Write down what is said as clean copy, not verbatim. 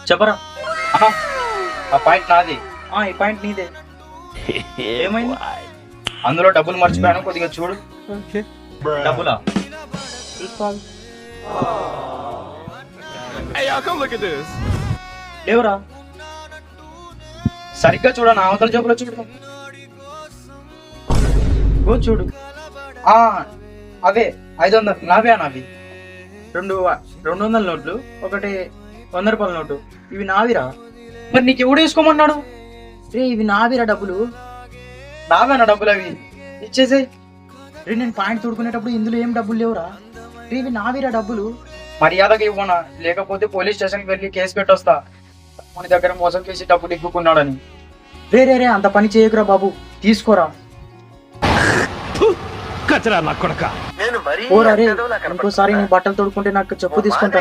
చెప్పరా. ఆ పాయింట్ నాది. ఈ పాయింట్ నీదే. ఏమైంది? అందులో డబ్బులు మర్చిపోయాను, కొద్దిగా చూడు. డబ్బులా? లేవురా. సరిగ్గా చూడ, నా అవతల జబ్బులో చూడు. చూడు. అవే 500 నావే నావి. 200 నోట్లు, ఒకటి 100 రూపాయల నోటు. ఇవి నావిరా. మరి నీకు ఎవడు వేసుకోమన్నాడు? రే ఇవి నావిరా డబ్బులు. నావేనా డబ్బులు? అవి ఇచ్చేసేయ్. రే నేను పాయింట్ తోడుకునేటప్పుడు ఇందులో ఏం డబ్బులు లేవురా. రే ఇవి నావిరా డబ్బులు. మర్యాదగా ఇవ్వనా, లేకపోతే పోలీస్ స్టేషన్కి వెళ్ళి కేసు పెట్టొస్తా. మన దగ్గర మోసం చేసి డబ్బులు ఇగ్గుకున్నాడని. రే రే రే అంత పని చేయకురా బాబు, తీసుకోరా. కచరా నా కొడక. ఓరా రే, ఇంకోసారి నీ బట్టలు తోడుకుంటే నాకు చెప్పు తీసుకుంటా.